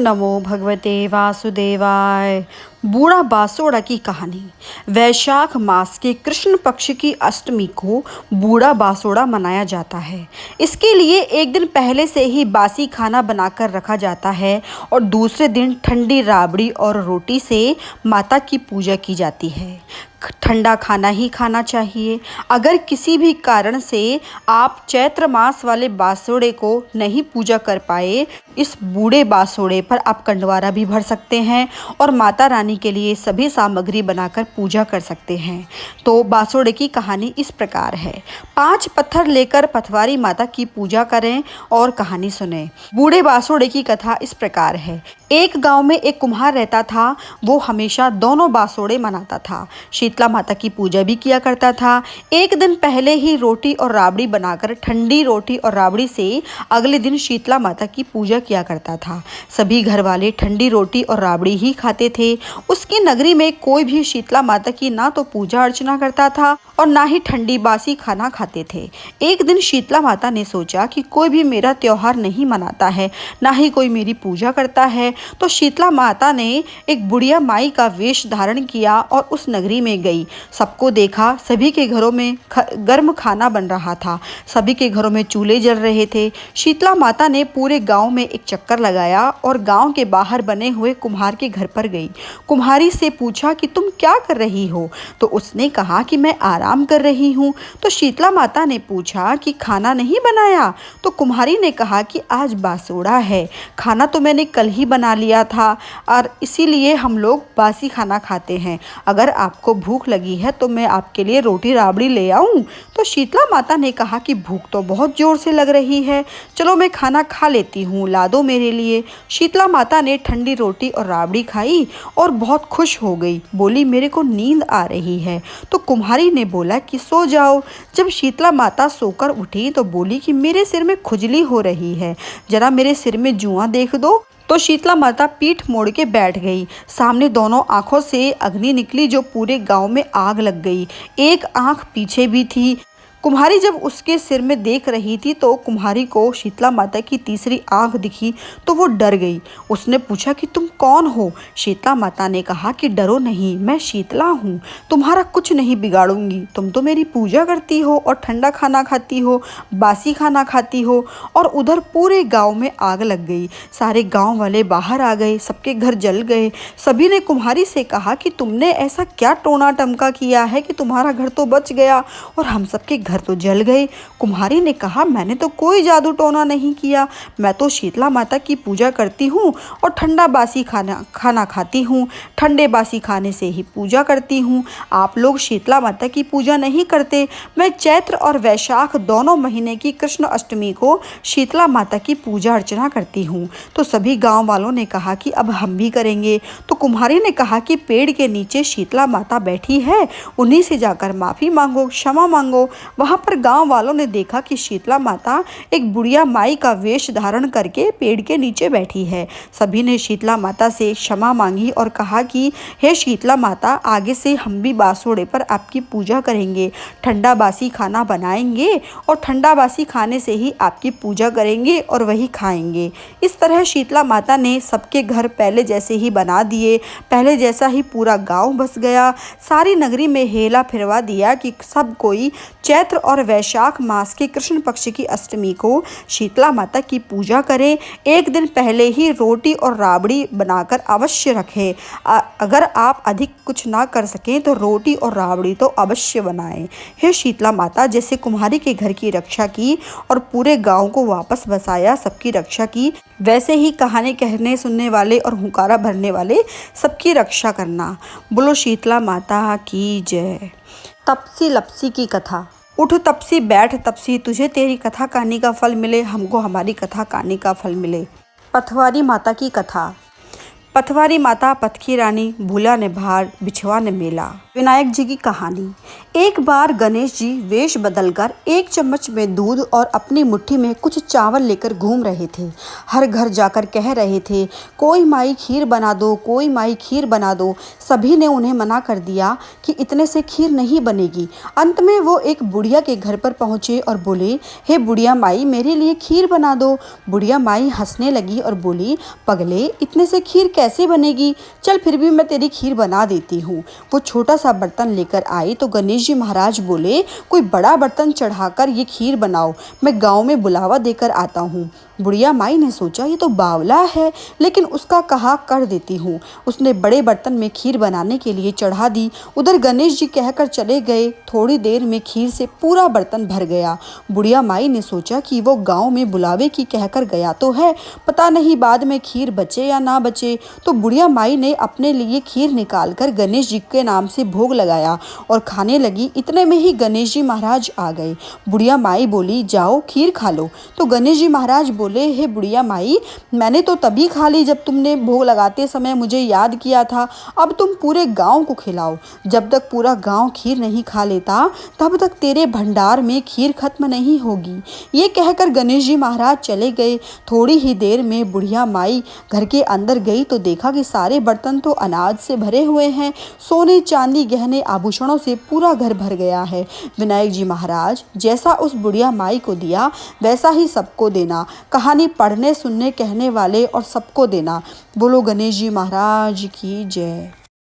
नमो भगवते वासुदेवाय। बूढ़ा बासोड़ा की कहानी। वैशाख मास के कृष्ण पक्ष की अष्टमी को बूढ़ा बासोड़ा मनाया जाता है। इसके लिए एक दिन पहले से ही बासी खाना बनाकर रखा जाता है और दूसरे दिन ठंडी राबड़ी और रोटी से माता की पूजा की जाती है। ठंडा खाना ही खाना चाहिए। अगर किसी भी कारण से आप चैत्र मास वाले बासोड़े को नहीं पूजा कर पाए, इस बूढ़े बासोड़े पर आप कंडवारा भी भर सकते हैं और माता रानी के लिए सभी सामग्री बनाकर पूजा कर सकते हैं। तो बासोड़े की कहानी इस प्रकार है। 5 पत्थर लेकर पथवारी माता की पूजा करें और कहानी सुने। बूढ़े बासोड़े की कथा इस प्रकार है। एक गांव में एक कुम्हार रहता था। वो हमेशा दोनों बासोड़े मनाता था। शीतला माता की पूजा भी किया करता था। एक दिन पहले ही रोटी और राबड़ी बनाकर ठंडी रोटी और राबड़ी से अगले दिन शीतला माता की पूजा किया करता था। सभी घर वाले ठंडी रोटी और राबड़ी ही खाते थे। उसकी नगरी में कोई भी शीतला माता की ना तो पूजा अर्चना करता था और ना ही ठंडी बासी खाना खाते थे। एक दिन शीतला माता ने सोचा कि कोई भी मेरा त्योहार नहीं मनाता है, ना ही कोई मेरी पूजा करता है। तो शीतला माता ने एक बुढ़िया माई का वेश धारण किया और उस नगरी में गई। सबको देखा, सभी के घरों में गर्म खाना बन रहा था। सभी के घरों में चूल्हे जल रहे थे। शीतला माता ने पूरे गांव में एक चक्कर लगाया और गांव के बाहर बने हुए कुम्हार के घर पर गई। कुम्हारी से पूछा कि तुम क्या कर रही हो? तो उसने कहा कि मैं आराम कर रही हूँ। तो शीतला माता ने पूछा कि खाना नहीं बनाया? तो कुम्हारी ने कहा कि आज बासोड़ा है, खाना तो मैंने कल ही बना लिया था और इसीलिए हम लोग बासी खाना खाते हैं। अगर आपको भूख लगी है तो मैं आपके लिए रोटी राबड़ी ले आऊं? तो शीतला माता ने कहा कि भूख तो बहुत जोर से लग रही है, चलो मैं खाना खा लेती हूँ, ला दो मेरे लिए। शीतला माता ने ठंडी रोटी और राबड़ी खाई और बहुत खुश हो गई। बोली मेरे को नींद आ रही है। तो कुम्हारी ने बोला कि सो जाओ। जब शीतला माता सोकर उठी तो बोली कि मेरे सिर में खुजली हो रही है, जरा मेरे सिर में जुआं देख दो। तो शीतला माता पीठ मोड़ के बैठ गई। सामने दोनों आंखों से अग्नि निकली जो पूरे गांव में आग लग गई। एक आंख पीछे भी थी। कुम्हारी जब उसके सिर में देख रही थी तो कुम्हारी को शीतला माता की तीसरी आंख दिखी तो वो डर गई। उसने पूछा कि तुम कौन हो? शीतला माता ने कहा कि डरो नहीं, मैं शीतला हूँ, तुम्हारा कुछ नहीं बिगाड़ूंगी। तुम तो मेरी पूजा करती हो और ठंडा खाना खाती हो, बासी खाना खाती हो। और उधर पूरे गाँव में आग लग गई। सारे गाँव वाले बाहर आ गए, सबके घर जल गए। सभी ने कुम्हारी से कहा कि तुमने ऐसा क्या टोना टमका किया है कि तुम्हारा घर तो बच गया और हम सबके घर तो जल गए। कुम्हारी ने कहा मैंने तो कोई जादू टोना नहीं किया, मैं तो शीतला माता की पूजा करती हूँ और ठंडा बासी खाना खाती हूँ। ठंडे बासी खाने से ही पूजा करती हूँ। आप लोग शीतला माता की पूजा नहीं करते। मैं चैत्र और वैशाख दोनों महीने की कृष्ण अष्टमी को शीतला माता की पूजा अर्चना करती हूँ। तो सभी गाँव वालों ने कहा कि अब हम भी करेंगे। तो कुम्हारी ने कहा कि पेड़ के नीचे शीतला माता बैठी है, उन्हीं से जाकर माफ़ी मांगो, क्षमा मांगो। वहाँ पर गांव वालों ने देखा कि शीतला माता एक बुढ़िया माई का वेश धारण करके पेड़ के नीचे बैठी है। सभी ने शीतला माता से क्षमा मांगी और कहा कि हे शीतला माता, आगे से हम भी बासोड़े पर आपकी पूजा करेंगे, ठंडा बासी खाना बनाएंगे और ठंडा बासी खाने से ही आपकी पूजा करेंगे और वही खाएंगे। इस तरह शीतला माता ने सबके घर पहले जैसे ही बना दिए। पहले जैसा ही पूरा गाँव बस गया। सारी नगरी में हेला फिरवा दिया कि सब कोई चैत्र और वैशाख मास के कृष्ण पक्ष की अष्टमी को शीतला माता की पूजा करें। एक दिन पहले ही रोटी और राबड़ी बनाकर अवश्य रखें। अगर आप अधिक कुछ ना कर सकें तो रोटी और राबड़ी तो अवश्य बनाएं। हे शीतला माता, जैसे कुम्हारी के घर की रक्षा की और पूरे गांव को वापस बसाया, सबकी रक्षा की, वैसे ही कहानी कहने सुनने वाले और हुंकारा भरने वाले सबकी रक्षा करना। बोलो शीतला माता की जय। तपसी लपसी की कथा। उठ तपसी, बैठ तपसी, तुझे तेरी कथा कहानी का फल मिले, हमको हमारी कथा कहानी का फल मिले। पथवारी माता की कथा। पथवारी माता पथ की रानी, भूला ने भार बिछवा ने मेला। विनायक जी की कहानी। एक बार गणेश जी वेश बदलकर एक चम्मच में दूध और अपनी मुट्ठी में कुछ चावल लेकर घूम रहे थे। हर घर जाकर कह रहे थे, कोई माई खीर बना दो, कोई माई खीर बना दो। सभी ने उन्हें मना कर दिया कि इतने से खीर नहीं बनेगी। अंत में वो एक बुढ़िया के घर पर पहुँचे और बोले, हे बुढ़िया माई, मेरे लिए खीर बना दो। बुढ़िया माई हंसने लगी और बोली, पगले, इतने से खीर कैसे बनेगी? चल फिर भी मैं तेरी खीर बना देती हूँ। वो छोटा सा बर्तन लेकर आई तो गणेश जी महाराज बोले, कोई बड़ा बर्तन चढ़ाकर ये खीर बनाओ, मैं गांव में बुलावा देकर आता हूँ। बुढ़िया माई ने सोचा, ये तो बावला है, लेकिन उसका कहा कर देती हूँ। उसने बड़े बर्तन में खीर बनाने के लिए चढ़ा दी। उधर गणेश जी कहकर चले गए। थोड़ी देर में खीर से पूरा बर्तन भर गया। बुढ़िया माई ने सोचा कि वो गांव में बुलावे की कहकर गया तो है, पता नहीं बाद में खीर बचे या ना बचे। तो बुढ़िया माई ने अपने लिए खीर निकालकर गणेश जी के नाम से भोग लगाया और खाने लगी। इतने में ही गणेश जी महाराज आ गए। बुढ़िया माई बोली, जाओ खीर खा लो। तो गणेश जी महाराज बोले, हे बुढ़िया माई, मैंने तो तभी खा ली जब तुमने भोग लगाते समय मुझे याद किया था। अब तुम पूरे गांव को खिलाओ। जब तक पूरा गांव खीर नहीं खा लेता तब तक तेरे भंडार में खीर खत्म नहीं होगी। ये कहकर गणेश जी महाराज चले गए। थोड़ी ही देर में बुढ़िया माई घर के अंदर गई तो देखा कि सारे बर्तन तो अनाज से भरे हुए हैं। सोने चांदी गहने आभूषणों से पूरा घर भर गया है। विनायक जी महाराज, जैसा उस बुढ़िया माई को दिया वैसा ही सबको देना। कहानी पढ़ने सुनने कहने वाले और सबको देना। बोलो गणेश जी महाराज की जय।